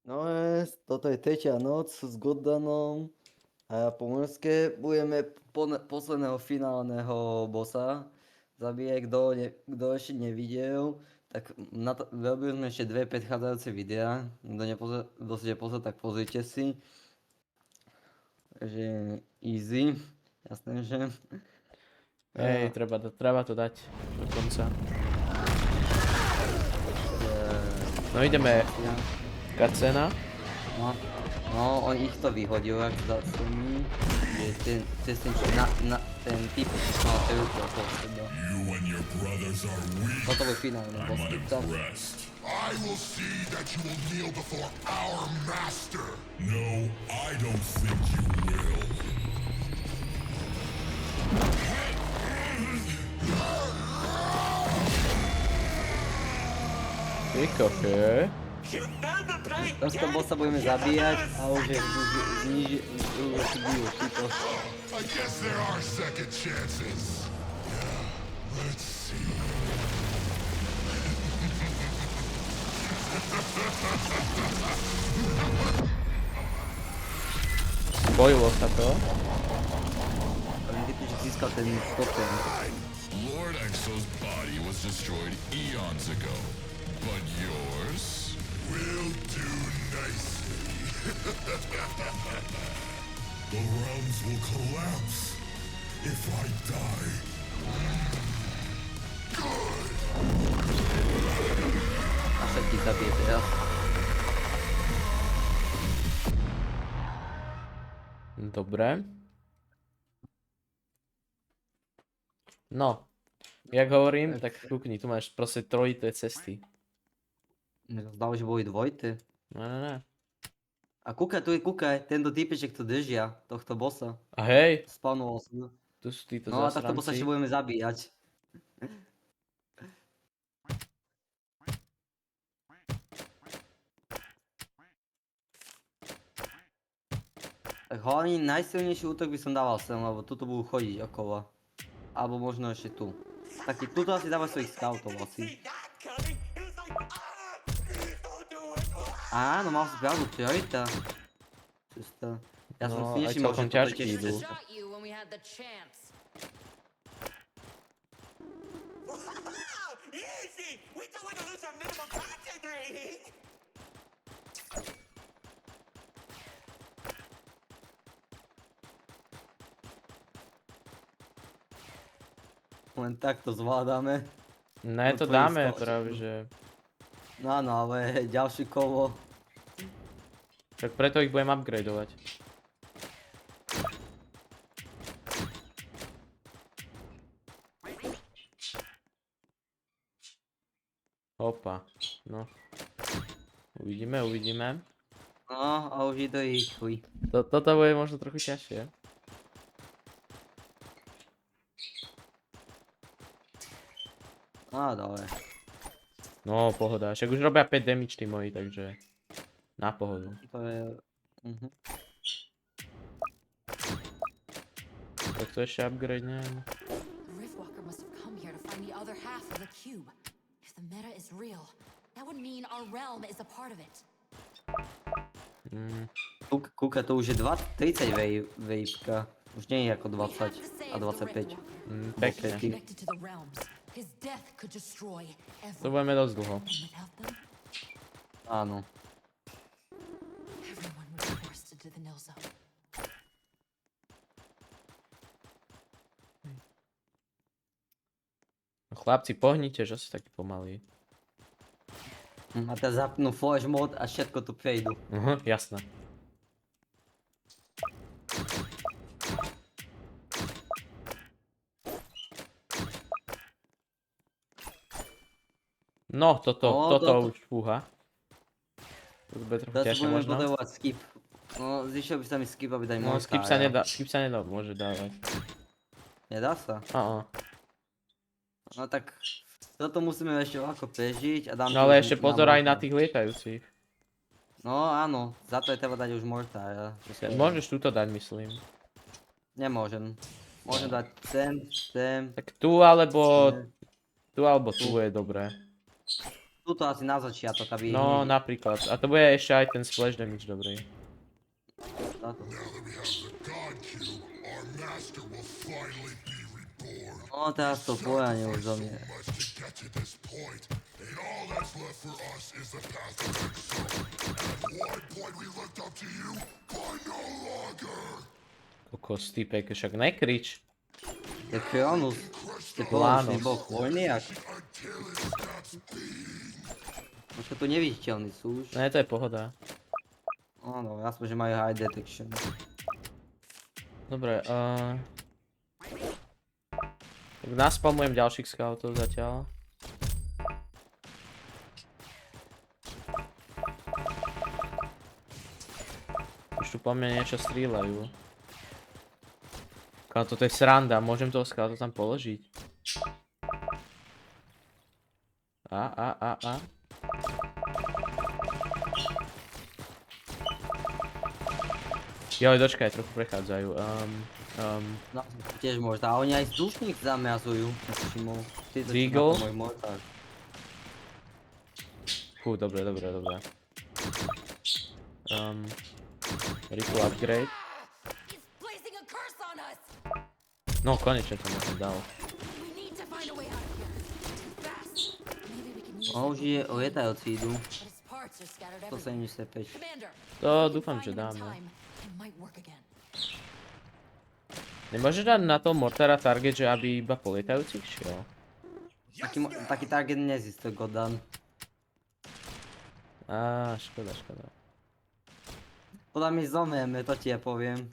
No toto je tretia noc s Goddanom a po Morske budeme posledného finálneho bossa zabíjať. Kto ešte nevidel, tak robili sme ešte dve predchádzajúce videá. Kto si nepozrel, tak pozrite si. Takže easy, jasné, že... Hej, treba to dať do konca. No ideme, cutscena. No, on ich to vyhodil, ak zasumí, že ten typ mal peruku okolo seba. Toto bol finálny boss, tak. I will see that you will kneel before our master. No, I don't think you will. Ty kokej. Teraz to bossa budeme zabíjať a už je znižujú títo. I guess there are second chances. Let's see. Spojilo sa to. Ten typ, že získal ten totem. Lord Exo's body was destroyed eons ago, but yours will do nicely. The realms will collapse if I die. A všetkých zabije teraz. Dobre. No, jak hovorím, tak kúkni, tu máš proste trojité cesty. Zdalo, že boli dvojty. Ne. A kúkaj, tento typeček to držia, tohto bossa. A hej, Spawnoval sa. tu sú títo No a takto bossa zasranci. ešte budeme zabíjať. Tak hlavne najsilnejší útok by som dával sem, lebo tuto budú chodiť okolo. Alebo možno ešte tu. Tak tuto asi dáva svojich scoutov asi. Áno, mal som pravdu, priorita. Čisto. Ja som No, si aj nevšimol, celkom že toto je ťažký tiež idú. cesta. Shot you when we had the chance. Easy! We don't want to lose our minimum content rating! Len tak to zvládame. Ne, No to to dáme isto. práve, že... No áno, ale ďalšie kolo. Však preto ich budem upgradeovať. Opa, no. Uvidíme. No a už je to rýchly. Toto bude možno trochu ťažšie. Á, dobre. No, pohoda. Však už robia 5 damage tí moji, takže... Na pohodu. To je... Tak to ešte upgrade, neviem. The Riftwalker must have come here to find the other half of the cube. If the meta is real, that would mean our realm is a part of it. Kúka, to už je 30 vejpka. Už nie je ako We 20 have to save a the 25. Riftwalker. Pekne. Connected to the realms. His death could destroy To everyone. budeme dosť dlho. And without them, Áno. everyone would be forced into the nil zone. No, chlapci, pohnite, že ste takí pomalí. A teraz zapnú flash mod a všetko tu prejdu. Jasné. No, toto už fúha. To bude trochu Teraz ťažšie budeme možno. potrebovať skip. No, zišiel by sa mi skip, aby dať No, mortára. skip sa nedá, môže dávať. Nedá sa? No tak, toto musíme ešte ako prežiť a dám... No ale ešte pozor aj na tých lietajúcich. No áno, za to je treba dať už mortára. Môžeš túto dať, myslím. Nemôžem. Môžem dať sem. Tak tu alebo tu je dobré. Tuto asi na začiatok, aby... No, napríklad. A to bude ešte aj ten splash damage dobrý. Táto. Now that we have the God Cube, our master will finally be reborn. No teraz to pojanie už do mňa. Much to get to this point, and all that's left for us is the path to exile. At one point we looked up to you, but no longer. Kokos, týpek, však nekrič. To je Kronus. Ste poločný bol chvojniak. Počka, tu neviditeľný sú už. Ne, to je pohoda. Áno, aspoň, že majú high detection. Dobre, tak naspalmujem ďalších scoutov zatiaľ. Už tu po mne niečo strieľajú. Kámo, toto je sranda, môžem toho scouta tam položiť. A. Joj, dočkaj, trochu prechádzajú. No, tiež môže. A oni aj vzdušník zamiazujú. Všimol. Ty to Deagle? na to môj mortár. Dobre. Rifle upgrade. It's placing a curse on us. No, konečne to som dal. We need to find a way out of here. Fast. Maybe we can use No, už je lietajúci idú. but its parts are scattered everywhere. 175. Commander, To if we dúfam, find že them in dáme. time, it might work again. Nemôže dať na to mortára target, že aby iba polietajúcich šiel? Taký target nezistuje, Godan. Á, škoda. Podľa mi zomieme, to ti ja poviem.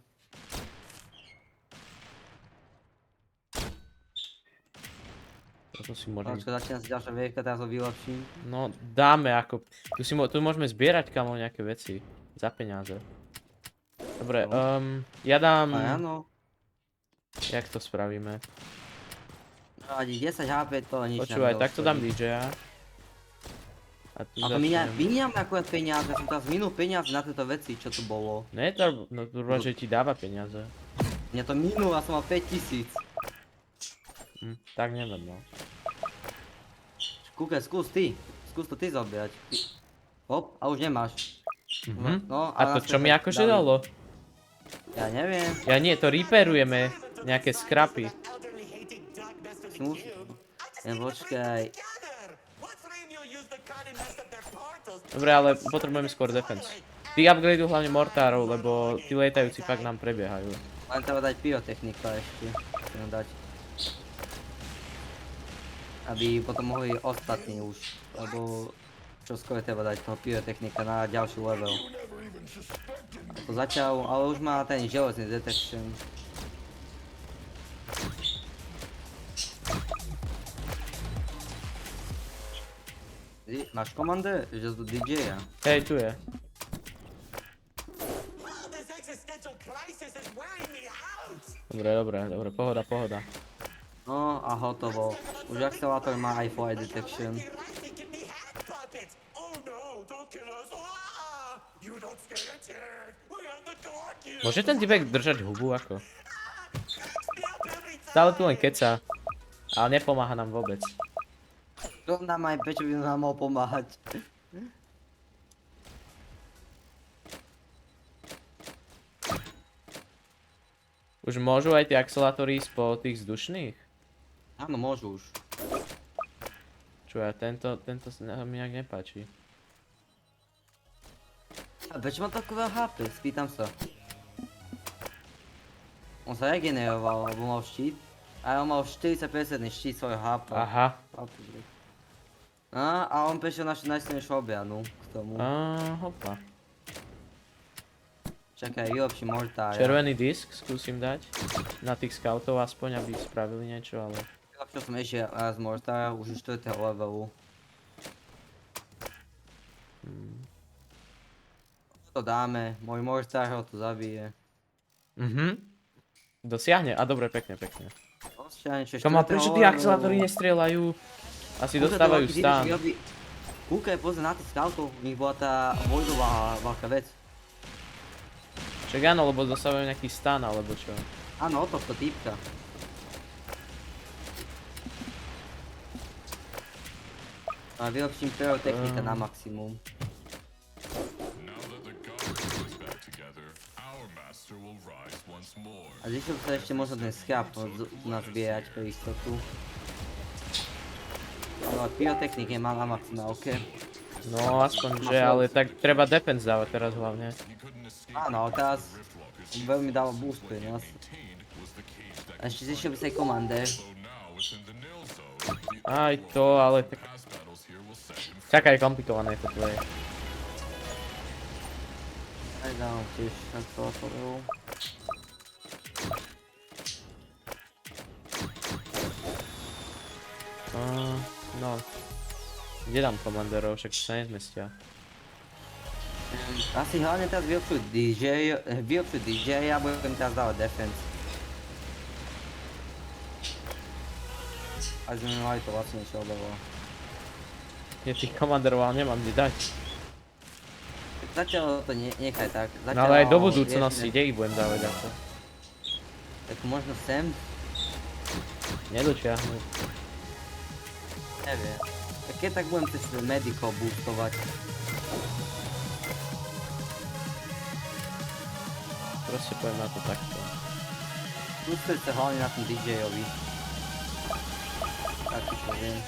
Toto si môžem... Počka, začína si ďalšia vierka, teraz ho vylepším. No, dáme ako... Tu môžeme zbierať kamo nejaké veci. Za peniaze. Dobre, ja dám... A áno. Jak to spravíme? Ani 10 HP to nič. Počúvaj, takto dám DJ-a. A tu Ako začnem... miniam akurát peniaze, som teraz minul peniaze na tieto veci, čo tu bolo. Ne, to, no, že ti dáva peniaze. Mňa to minul a som mal 5000. Tak neviem, no. Kúkaj, skús to ty zobrať. Hop, a už nemáš. No, A to čo mi akože dalo? Ja neviem. Ja nie, to repairujeme. Nejaké skrapy. Elderly hating dog messed with the Smooth. cube. I just Ja need to počkaj. get together. What three of you use the card and messed up their portals? Dobre, ale potrebujeme skôr defense. Ty upgradeuj hlavne mortárov, lebo tí lietajúci pak nám prebiehajú. Len treba dať pyrotechnika ešte. Chcem dať. Aby potom mohli ostatní už. Lebo čo skôr treba dať toho pyrotechnika na ďalší level. To zatiaľ, ale už má ten železný detection. Máš komande? Že z DJ-a. Hej, tu je. Wow, this existential crisis is wearing me out. Dobre, pohoda. No a hotovo. Už akcelátor má aj fly detection. You're right, they can be hand puppets. Oh no, don't kill us. Ah, you don't stand a chance. We have the door cube. Môže ten typek držať hubu ako? Stop every time. Stále tu len keca. Ale nepomáha nám vôbec. To nám aj prečo by nám mal pomáhať. Už môžu aj tie akcelátory ísť po tých vzdušných? Áno, môžu už. Čo ja, tento sa mi nejak nepáči. A prečo má takové HP? Spýtam sa. On sa regeneroval, lebo mal štít. A on mal 40% štít svojho HP. Aha. A on prešiel našu najsilnejšiu obranu k tomu. Hopa. Čakaj, vylepší mortára. Červený disk skúsim dať. Na tých scoutov aspoň, aby spravili niečo, ale... Vylepšil som ešte raz mortára, už 4. levelu. To dáme, môj mortár ho to zabije. Dosiahne? A dobre, pekne. Kamo, Prečo tí akcelátory nestrieľajú? Asi dostávajú stán. Kúkaj, pozri na tých scoutov, u nich bola tá vojdová veľká vec. Čak áno, lebo dostávajú nejaký stán, alebo čo. Áno, od tohto týpka. A vylepším pyrotechnika na maximum. Now that the Godhead is back together, our master will rise once more. A zvyšil sa ešte možno ten schrap nazbierať pre istotu. Ale pyrotechnik je mal na maxima, ok? No aspoň že, ale tak treba defense dávať teraz hlavne. Áno, teraz veľmi dáva boost pre nás. A ešte zvyšil by sa aj Commander. Aj to, ale tak... Taká je komplikované to play. Aj dávam tiež na to otvoril. No. Kde dám komanderov, však sa nezmestia. Asi hlavne teraz vylepšujú DJ a budem teraz dávať defense. A sme mali to vlastne čo odovo. Ja tých komanderov ale nemám kde dať. Zatiaľ to nechaj tak. No ale aj do budúcnosti, kde ich budem dávať ako? Tak možno sem? Nedočiahnu. Neviem. Tak keď tak budem cez medico boostovať. Proste poviem na to takto. Boostuje sa hlavne na tom DJ-ovi. Tak ti poviem.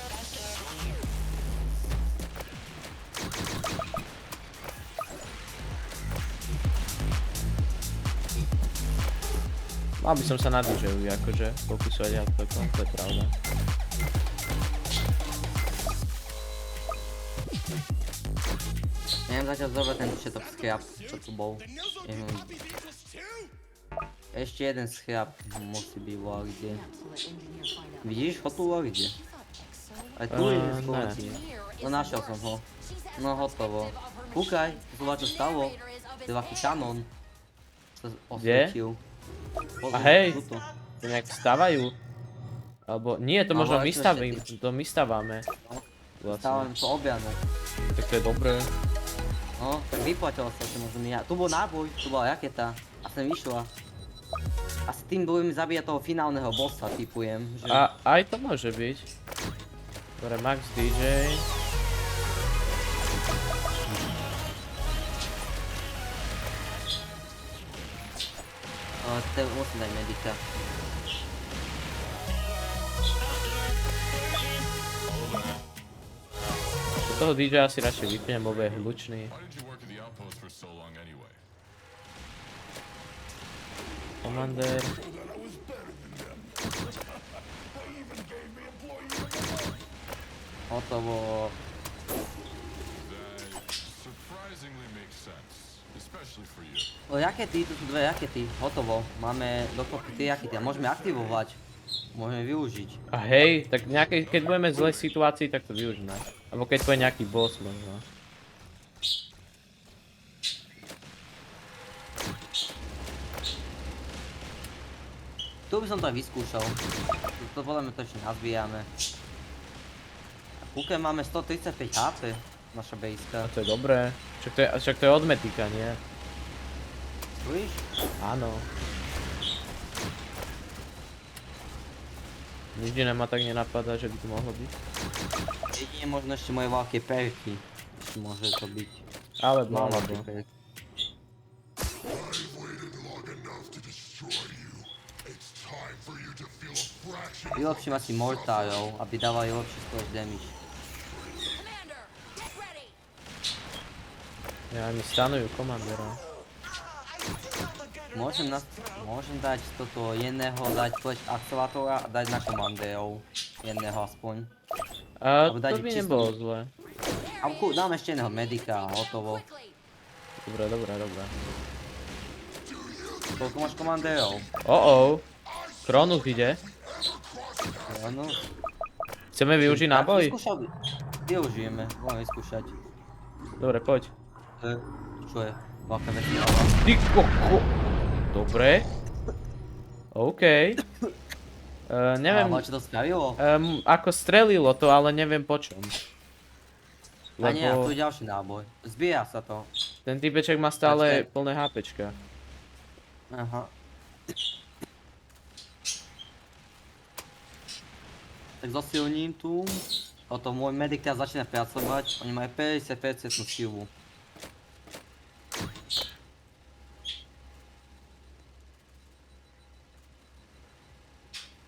Mal by som sa na DJ-ovi akože fokusovať a to je pravda. Neviem zatiaľ zobrať ten všetok scrap, čo tu bol. Ešte jeden scrap musí byť v Loride. Vidíš ho tu v Loride? Aj tu je skôr. No našiel som ho. No hotovo. Kúkaj, tu čo stalo. To je taký kanón. Sa osvietil. A hej, to nejak stavajú. Alebo nie, to možno my stavíme, to my staváme. Stávam to objavné. Tak to je dobré. No, tak vyplatilo sa to možno ja. Tu bol náboj, tu bola raketa. A sem vyšla. Asi tým budeme zabíjať toho finálneho bossa, typujem. Že... A aj to môže byť. Dobre, Max DJ. Musím dať medika. Toho DJ asi radšej vypnem, lebo je hlučný. Why did you work at the outpost for so long anyway? Commander. Hotovo. That surprisingly makes sense, especially for you. O, rakety, tu sú dve rakety. Hotovo. Máme dokopy tie rakety a môžeme aktivovať. Môžeme využiť. A hej, tak nejakej, keď budeme v zlej situácii, tak to využíme. Alebo keď bude nejaký boss možno. Tu by som to aj vyskúšal. To podľa mňa to ešte nazbíjame. A kúke máme 135 HP. Naša bejska. To je dobré. Však to je od Metika, nie? Víš? Áno. Nič iné ma tak nenapadá, že by to mohlo byť. Jedine možno ešte moje veľké perky. Ešte môže to byť. Ale No, malo veľké to. perky. I've waited long enough to destroy you. It's time for you to feel a fraction. Vylepším asi mortárov, aby dávali lepší splash damage. Commander, get ready! Ja mi stanujú komandera. Môžem dať toto jedného, dať flash akcelátora a dať na komandérov. Jedného aspoň. To dať by čisto- nebolo zle. A dám ešte jedného medika a hotovo. Dobre, dobre, dobre. Koľko máš komandérov? Kronus ide. Áno. Chceme využiť náboj? Využijeme, budeme vyskúšať. Dobre, poď. Čo je? Veľká vesmíra. Ty koko. Dobre. OK. Neviem, A čo to spravilo? ako strelilo to, ale neviem po čom. A nie, a tu Lebo je ďalší náboj. Zbíja sa to. ten typeček má stále plné HPčka. Aha. Tak zosilním tu. A o to môj medic teraz začína pracovať, oni majú 50% silu.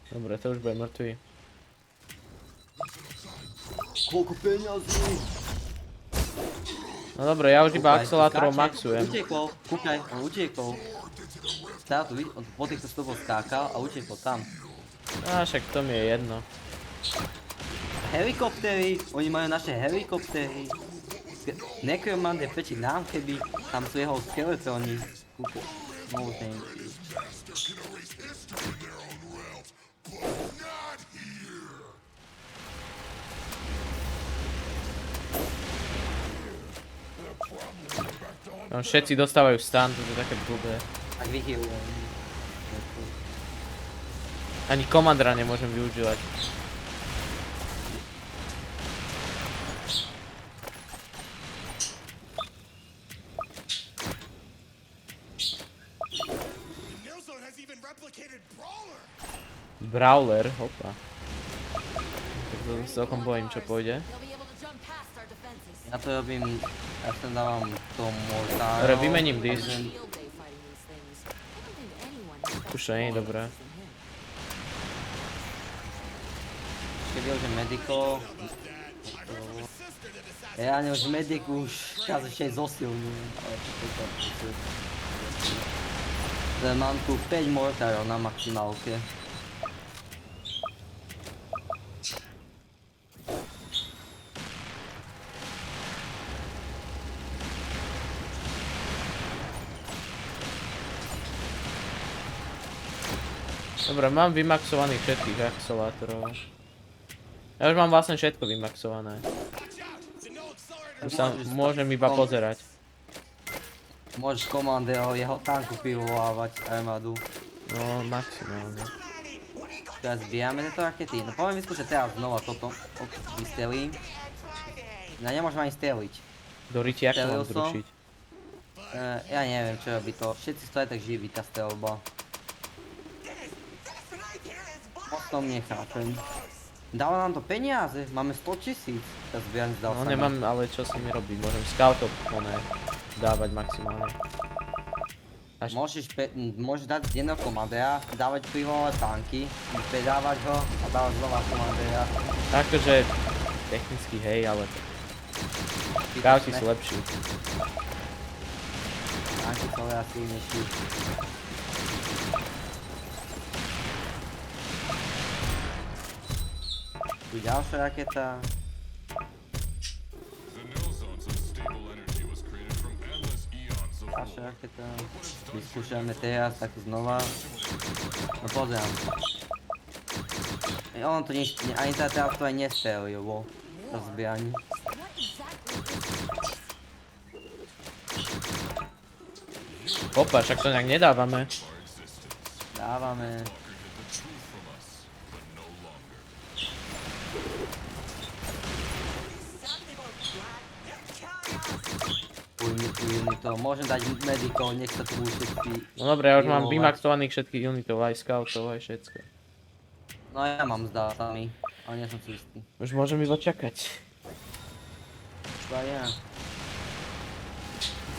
Dobre, to už bude mŕtvý. Koľko peňazí? No dobre, ja už iba akcelerátorov Skáče. maxujem. Utekol, kúkaj, on utekol. Stále tu, on po týchto stopov skákal a utekol tam. Á, však to mi je jedno. Helikoptery, oni majú naše helikoptery. Necromancer pečí nám, keby tam sú jeho skeletóny. Kúkaj, môžem. Tam všetci dostávajú stun, to je také blbé. Tak vychýlujem. Ani komandra nemôžem využívať. Nilzone has even replicated Brawler. Brawler, hopa. Tak to sa celkom bojím, čo pôjde. They'll be able to jump past our defenses. Ja to robím, ja sem dávam to mortáro. Dobre, vymením dis. Field day fighting these things. I don't think anyone has Už to nie je dobré. Keď využijem mediko. Ja už medic už čas ešte aj zosilňujem. Mám tu 5 mortárov na maximálke. Dobre, mám vymaxovaných všetkých akcelerátorov. Ja už mám vlastne všetko vymaxované. Už sa môžem iba pozerať. Môžeš komandero jeho tanku pivolávať armádu. No, maximálne. Teraz zbijame tieto rakety. No poviem vyskúšať teraz znova toto. Vystrelím. No nemôžem ani streliť. Do ryti, ako mám Strelil som. zrušiť? Ja neviem čo robí to. Všetci stojí tak živí tá strelba. Moc tom nechápem. Dáva nám to peniaze, máme 100 000. Teraz zbieram zdal No sa mi. nemám, ale čo si mi robí, môžem scoutov dávať maximálne. Môžeš dať jedného komandéra, dávať privolové tanky, predávať ho a dávať znova komandéra. Takže technicky hej, ale scouti sú lepší. Tanky sú veľa silnejší. Tu ďalšia raketa. Ďalšia raketa. Vyskúšame teraz takú znova. No pozerám. Ono to nič, ani teraz to aj nestrelilo. To zbieranie. Opa, však to nejak nedávame. Dávame. Unitov. Môžem dať medikov, nech sa tu budú všetky. No dobre, ja už mám healovať. vymaxovaných všetkých unitov, aj scoutov, aj všetko. No ja mám zdá sami, ale nie som si istý. Už môžem iba čakať. Čo aj ja.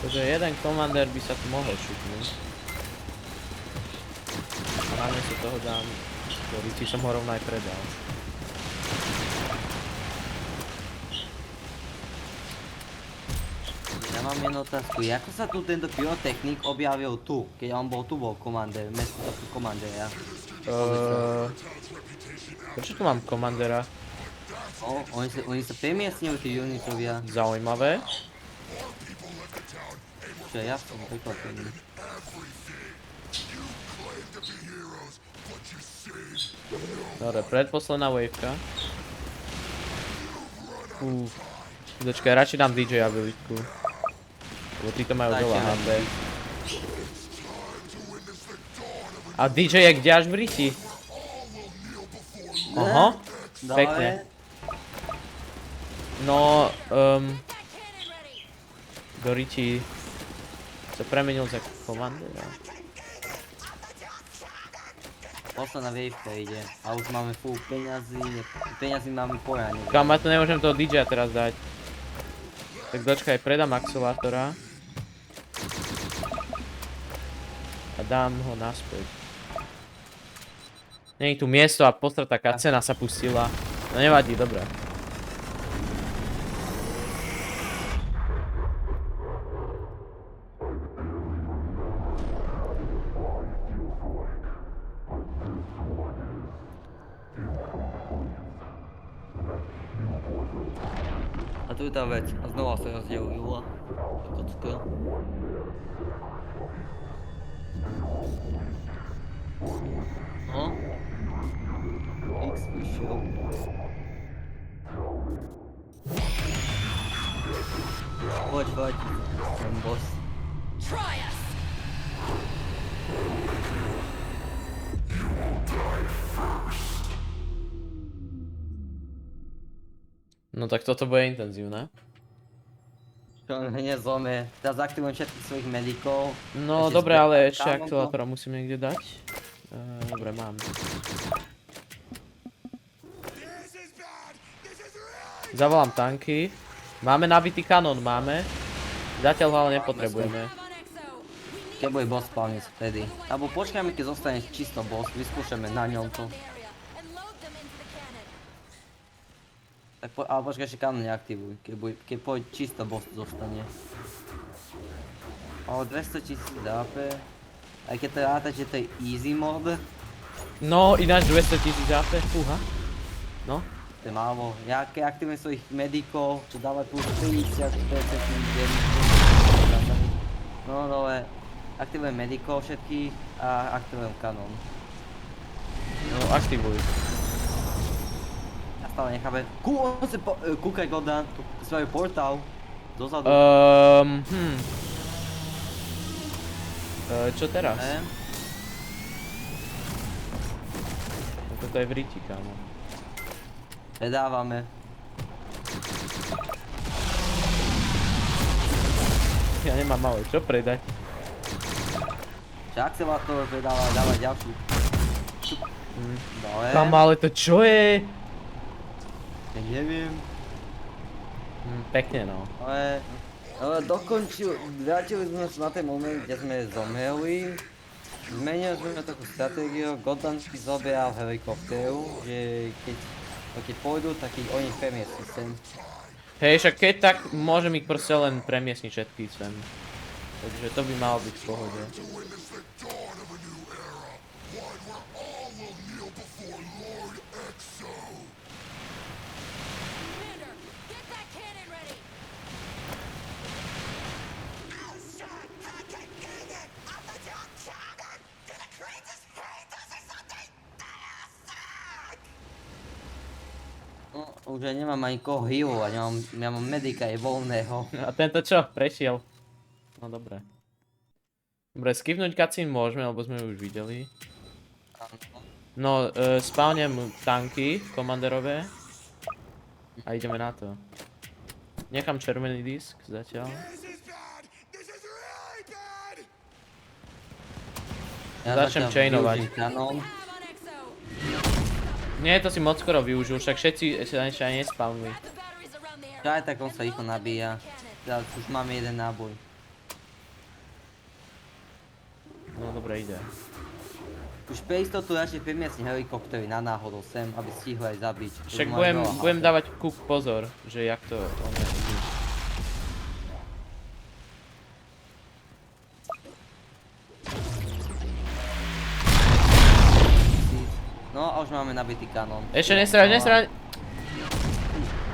Takže jeden komandér by sa tu mohol šutnúť. A namiesto toho dám, ktorý si som ho rovno aj predal. Ja mám jednu otázku, ako sa tu tento pyrotechnik objavil tu, keď on bol tu bol komandér, mesto tohto komandéra. Prečo tu mám komandéra? Oni sa premiestňujú tí unitovia, Zaujímavé. čo ja som prekvapený. Dobre, predposledná waveka. Počkaj, radšej dám DJ abilitku. Lebo títo majú Dajte veľa nám HP. A DJ je kde až v riti? Aha, pekne. No, do riti sa premenil za komandéra. Posledná vievka ide. A už máme full peňazí máme poriadne. Kam, ja to nemôžem toho DJ teraz dať. Tak dočkaj, predám akcelátora. A dám ho naspäť. Nie je tu miesto a postratá cena sa pustila. No nevadí, dobré. A tu je tá vec. A znova sa rozdeľujú. Kocka. No. X vyšiel. Poď, ten boss. Try us! No tak toto bude intenzívne. Čo hneď zlome. Teraz aktivujem všetkých svojich medikov. No Ešte dobre, zbieram ale ešte kámonko. akcelátora musím niekde dať. Dobre, mám. This is bad! This is really Zavolám tanky. Máme nabitý kanón, máme. Zatiaľ ho ale nepotrebujeme. Have on Exo! We need Keď bude boss spawniť vtedy. Alebo počkajme, keď zostane čisto boss, vyskúšame na ňom to. the area and load them into the cannon. Tak ale počkaj, ešte kanón neaktivuj, keď pôjde čisto boss zostane. O 200 000 AP. Aj keď to ráta, že to je easy mod, No, ináč 200 000 AP, fúha. No, to je málo. Ja keď aktivujem svojich medikov, čo dávajú plus 50, 40 No dole. Aktivujem medikov všetkých a aktivujem kanón. no aktivuj. Ja stále nechápem. Kúkaj Godan, svoj portál. Dozadu. Čo teraz? Ne? No toto je v riti, kámo. Predávame. Ja nemám malé, čo predať? Čiže akcelátor dáva ďalšiu. Dole. Kámo, ale to čo je? Ja neviem. Pekne no. Ale vrátili sme sa na ten moment, kde sme zomreli. Zmenili sme takú stratégiu, Godan si zoberal helikoptéru, že keď pôjdu, tak ich oni premiestní sem. Hej, však keď tak, môžem ich proste len premiesniť všetky sem. Takže to by malo byť v pohode. to witness the dawn of a new era, one where all will kneel before Lord Exo. Commander, get that cannon ready! Shot! Hackett cannon! Up the jump cannon! Gonna create this haters or something! No, už aj nemám ani koho healovať, ja mám medika je voľného. A tento čo? Prešiel. No dobre. Dobre, skipnúť cutscene môžeme, lebo sme ju už videli. No, spawnem tanky komanderové. A ideme na to. Nechám červený disk zatiaľ. This is bad! This is really bad! Ja Začnem zatiaľ chainovať. využijem kanón. Have on Exo! Nie, to si moc skoro využil, však všetci sa ešte aj nespawnujú. Grab the batteries around the area. Čo aj tak on sa rýchlo nabíja. Teraz už máme jeden náboj. No dobre, ide. Už pre istotu radšej premiesni helikoptery na náhodou sem, aby stihli aj zabiť. Však Už máš veľa budem HP. dávať kúk pozor, že jak to ono ide. No a už máme nabitý kanón. Ešte nesraď.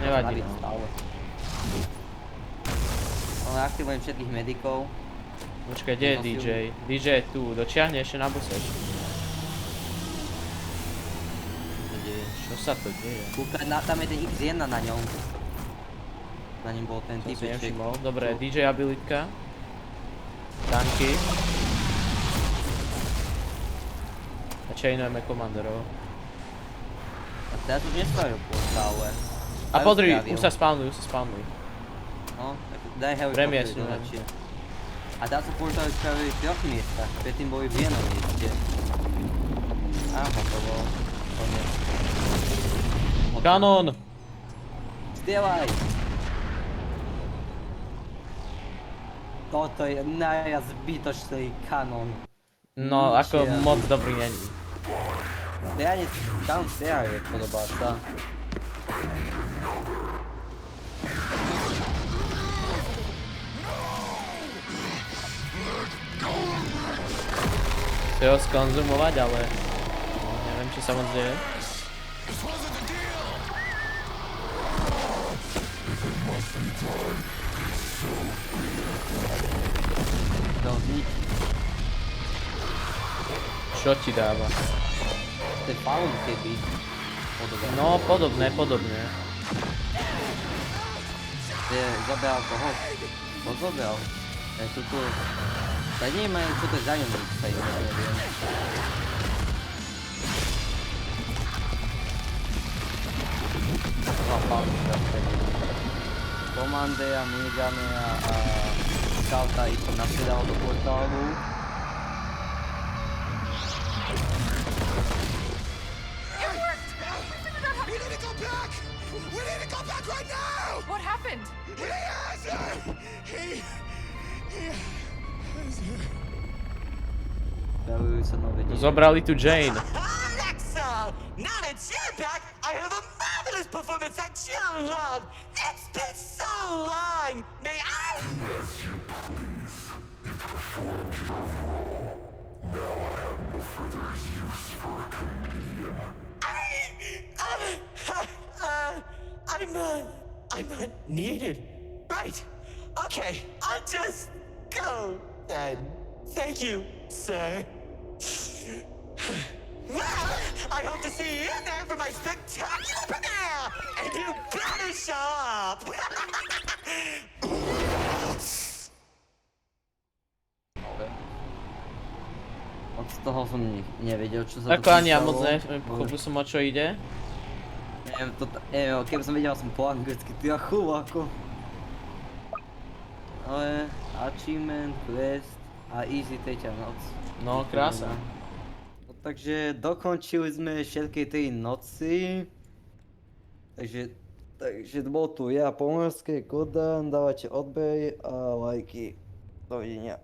Nevadí, Nabitý no. stále. No aktivujem všetkých medikov. Počkaj, kde je DJ? DJ je tu, dočiahne ešte na bose. Čo sa to deje? Kúkaj, tam je ten X1 na ňom. Na ňom bol ten To si typeček. nevšimol. Dobre, DJ abilitka. Tanky. A chainujeme komanderov. A teraz už nespravil portále. A podri, už sa spawnujú, No, tak daj helikoptery Premiesňujem. do radšej. A dá sa portály spravili v 3 miestach, predtým boli v jednom mieste. A hotovo. Koniec. Kanón! Strieľaj! Toto je najviac zbytočný kanón. No, ako Ničia. moc dobrý není. Reálne tam strieľajú, podobá sa. Chce ho skonzumovať, ale neviem, či sa moc deje. No, nič. Čo ti dáva? To je faun keby. Podobá. No, podobné. Zobral koho? Koho zobral? Tu. Tak neviem, čo to je za ňom, sa ich neviem. Dva palca vtedy. Komandéra, Minigunera a Scouta ich nasledal do portálu. We need to go back! We need to go back right now! What happened? He has her! He has her. Spravujú sa nové diely. Zobrali tu Jane. Alexa! Now that you're back, I have a marvelous performance that you'll love! It's been so long! May I? I'm not needed. Right. Okay, I'll just go then. Thank you, sir. Well, I hope to see you there for my spectacular premiere! And you better show up! Od toho som nevedel, čo sa Ako tu ani ja moc písalo. nepochopil som, o čo ide. Neviem, keby som vedel, som po anglicky trochu ako. Ale achievement, quest a easy tretia noc. No, krása. No, takže dokončili sme všetky 3 noci. Takže bol tu ja, Pomorské, Godan, dávate odbery a lajky. Dovidenia.